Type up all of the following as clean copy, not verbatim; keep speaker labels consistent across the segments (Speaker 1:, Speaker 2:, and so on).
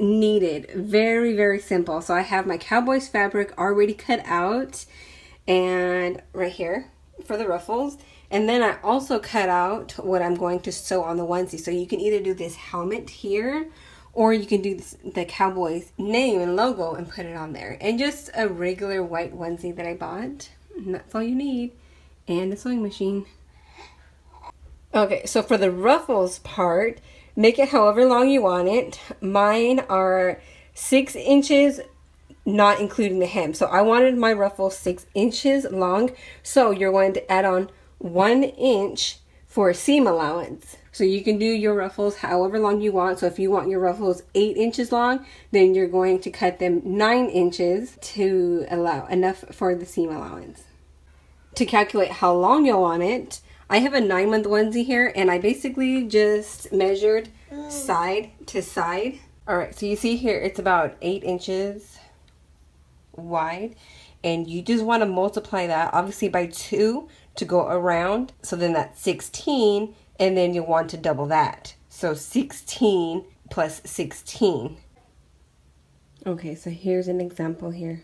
Speaker 1: needed. Very, very simple. So I have my cowboy's fabric already cut out, and right here for the ruffles. And then I also cut out what I'm going to sew on the onesie. So you can either do this helmet here, or you can do this, the cowboy's name and logo, and put it on there. And just a regular white onesie that I bought. And that's all you need. And a sewing machine. Okay, so for the ruffles part, make it however long you want it. Mine are 6 inches, not including the hem. So I wanted my ruffles 6 inches long. So you're going to add on 1 inch for a seam allowance. So you can do your ruffles however long you want. So if you want your ruffles 8 inches long, then you're going to cut them 9 inches to allow enough for the seam allowance. To calculate how long you'll want it, I have a 9-month onesie here, and I basically just measured side to side. Alright, so you see here it's about 8 inches wide, and you just want to multiply that obviously by 2 to go around. So then that's 16, and then you'll want to double that. So 16 plus 16. Okay, so here's an example here.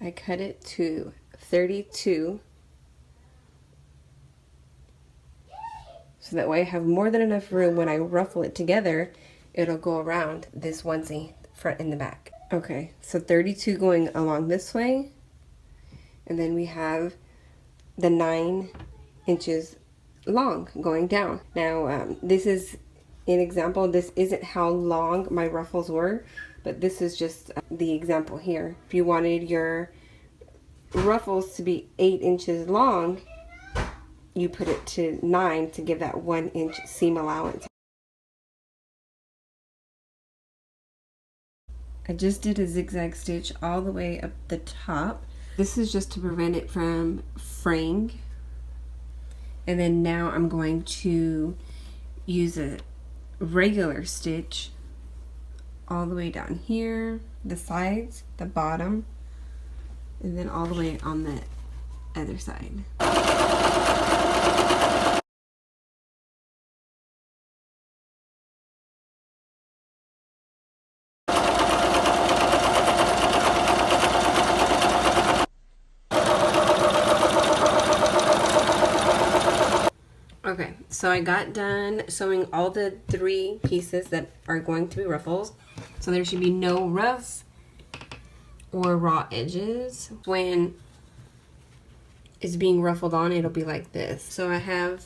Speaker 1: I cut it to 32. So that way I have more than enough room when I ruffle it together, it'll go around this onesie, front and the back. Okay, so 32 going along this way. And then we have the 9 inches long going down. Now, this is an example. This isn't how long my ruffles were, but this is just the example here. If you wanted your ruffles to be 8 inches long, you put it to 9 to give that 1 inch seam allowance. I just did a zigzag stitch all the way up the top. This is just to prevent it from fraying. And then now I'm going to use a regular stitch all the way down here, the sides, the bottom, and then all the way on the other side. Okay, so I got done sewing all the 3 pieces that are going to be ruffles. So there should be no rough or raw edges. When it's being ruffled on, it'll be like this. So I have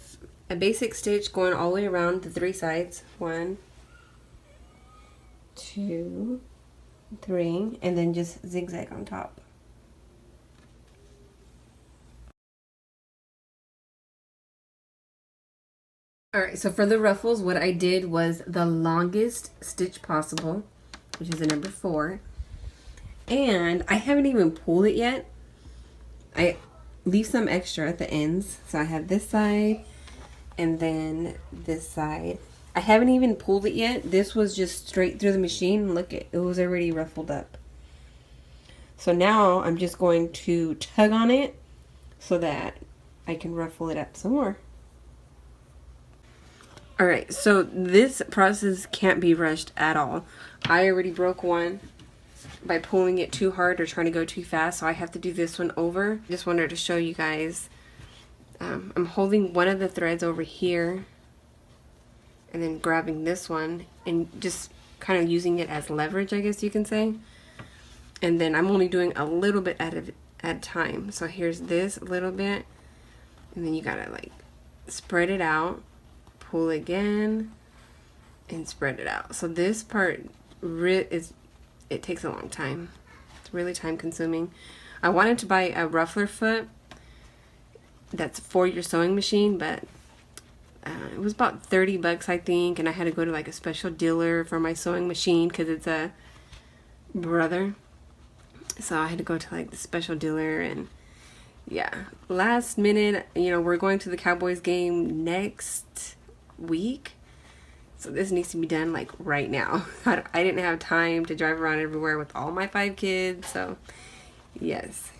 Speaker 1: a basic stitch going all the way around the 3 sides. 1, 2, 3, and then just zigzag on top. Alright, so for the ruffles, what I did was the longest stitch possible, which is a number 4. And I haven't even pulled it yet. I leave some extra at the ends. So I have this side and then this side. I haven't even pulled it yet. This was just straight through the machine. Look, it was already ruffled up. So now I'm just going to tug on it so that I can ruffle it up some more. Alright, so this process can't be rushed at all. I already broke one by pulling it too hard or trying to go too fast, so I have to do this one over. Just wanted to show you guys. I'm holding one of the threads over here and then grabbing this one and just kind of using it as leverage, I guess you can say. And then I'm only doing a little bit at a time. So here's this little bit, and then you gotta like spread it out, pull again, and spread it out. So this part it takes a long time. It's really time consuming. I wanted to buy a ruffler foot that's for your sewing machine, but it was about 30 bucks I think, and I had to go to like a special dealer for my sewing machine because it's a brother. So I had to go to like the special dealer, and yeah, last minute, you know, we're going to the Cowboys game next week. So this needs to be done like right now. I didn't have time to drive around everywhere with all my 5 kids, so yes,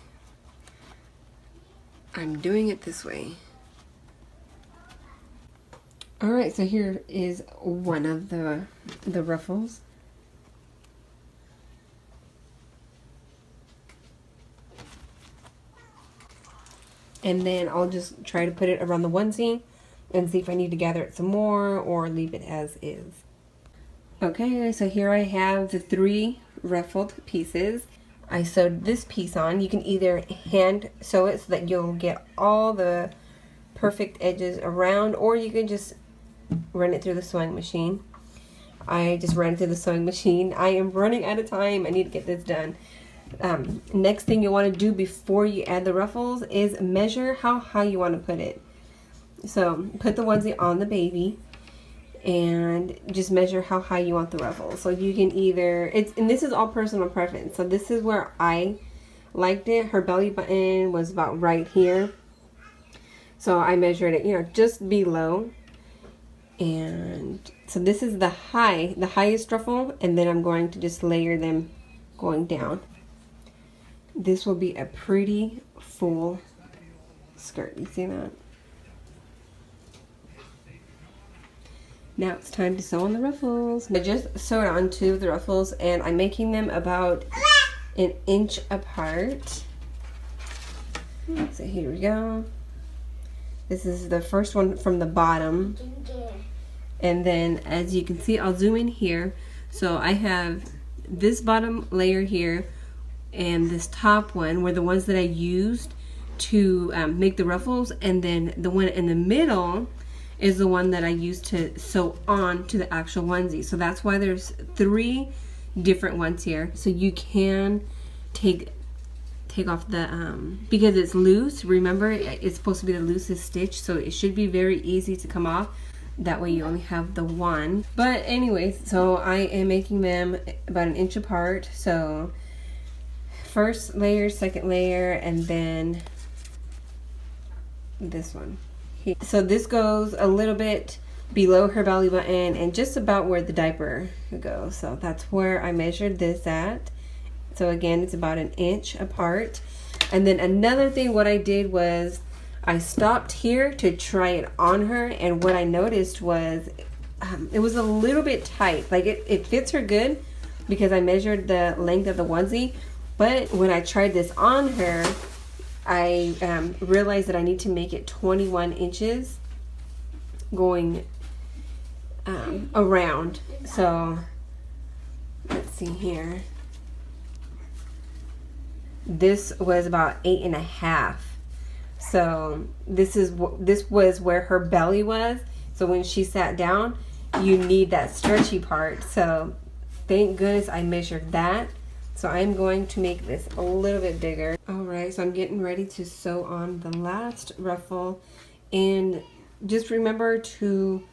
Speaker 1: I'm doing it this way. Alright, so here is one of the ruffles. And then I'll just try to put it around the onesie and see if I need to gather it some more or leave it as is. Okay, so here I have the 3 ruffled pieces. I sewed this piece on. You can either hand sew it so that you'll get all the perfect edges around, or you can just run it through the sewing machine. I just ran it through the sewing machine. I am running out of time. I need to get this done. Next thing you want to do before you add the ruffles is measure how high you want to put it. So put the onesie on the baby and just measure how high you want the ruffles. So you can either, and this is all personal preference. So this is where I liked it. Her belly button was about right here. So I measured it, you know, just below. And so this is the highest ruffle, and then I'm going to just layer them going down. This will be a pretty full skirt. You see that? Now it's time to sew on the ruffles. I just sewed on 2 of the ruffles, and I'm making them about an inch apart. So here we go. This is the first one from the bottom. And then as you can see, I'll zoom in here. So I have this bottom layer here and this top one were the ones that I used to make the ruffles, and then the one in the middle is the one that I used to sew on to the actual onesie. So that's why there's 3 different ones here. So you can take off the, because it's loose, remember it's supposed to be the loosest stitch, so it should be very easy to come off. That way you only have the one. But anyways, so I am making them about an inch apart. So first layer, second layer, and then this one. So this goes a little bit below her belly button and just about where the diaper goes. So that's where I measured this at. So again, it's about an inch apart. And then another thing, what I did was I stopped here to try it on her, and what I noticed was it was a little bit tight. Like it fits her good because I measured the length of the onesie, but when I tried this on her, I realized that I need to make it 21 inches going around. So let's see here. This was about 8.5. So this was where her belly was. So when she sat down, you need that stretchy part. So thank goodness I measured that. So I'm going to make this a little bit bigger. Alright, so I'm getting ready to sew on the last ruffle. And just remember to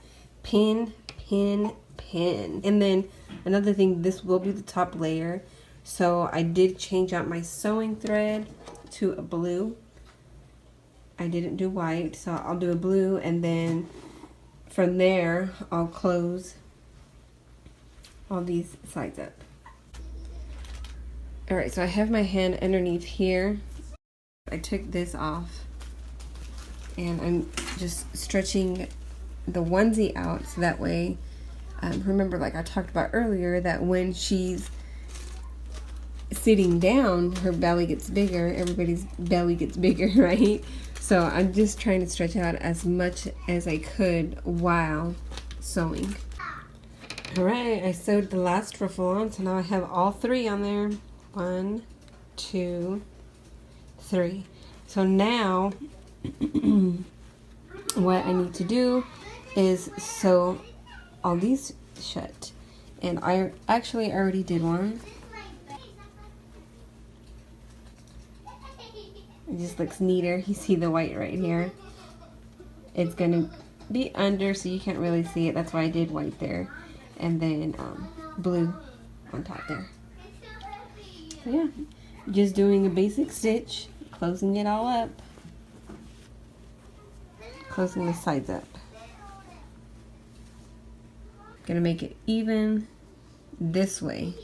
Speaker 1: pin, pin, pin. And then another thing, this will be the top layer. So I did change out my sewing thread to a blue. I didn't do white, so I'll do a blue, and then from there I'll close all these sides up. Alright, so I have my hand underneath here. I took this off and I'm just stretching the onesie out so that way, remember like I talked about earlier, that when she's sitting down, her belly gets bigger. Everybody's belly gets bigger, right? So I'm just trying to stretch out as much as I could while sewing. Alright, I sewed the last ruffle on, so now I have all 3 on there. 1, 2, 3. So now what I need to do is sew all these shut. And I actually already did one. It just looks neater. You see the white right here. It's going to be under so you can't really see it. That's why I did white there. And then blue on top there. So yeah, just doing a basic stitch, closing it all up. Closing the sides up. Gonna make it even this way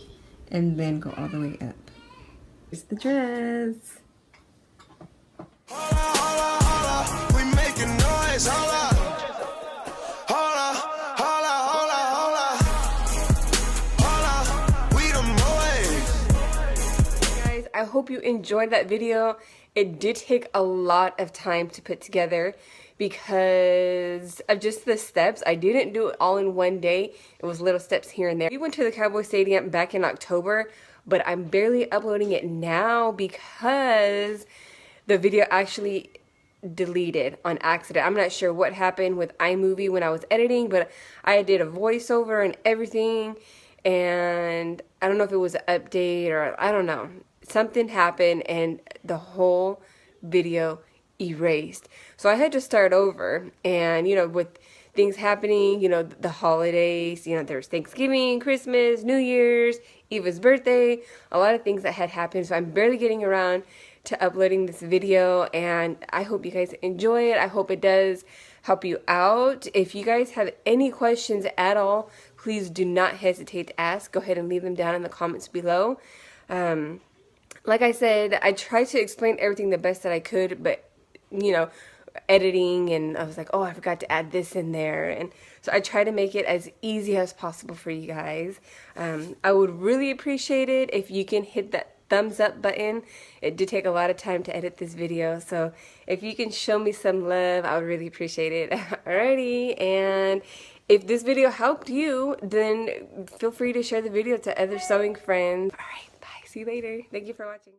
Speaker 1: and then go all the way up. Here's the dress. We making noise, I hope you enjoyed that video, It did take a lot of time to put together because of just the steps. I didn't do it all in one day. It was little steps here and there. We went to the Cowboy Stadium back in October, but I'm barely uploading it now because the video actually deleted on accident. I'm not sure what happened with iMovie when I was editing, but I did a voiceover and everything, and I don't know if it was an update or I don't know. Something happened and the whole video erased. So I had to start over, and you know, with things happening, you know, the holidays, you know, there's Thanksgiving, Christmas, New Year's, Eva's birthday, a lot of things that had happened. So I'm barely getting around to uploading this video, and I hope you guys enjoy it. I hope it does help you out. If you guys have any questions at all, please do not hesitate to ask. Go ahead and leave them down in the comments below. Like I said, I tried to explain everything the best that I could, but you know, editing, and I was like, oh, I forgot to add this in there, and so I try to make it as easy as possible for you guys. I would really appreciate it if you can hit that thumbs up button. It did take a lot of time to edit this video, so if you can show me some love, I would really appreciate it. Alrighty, and if this video helped you, then feel free to share the video to other sewing friends. Alright, bye. See you later. Thank you for watching.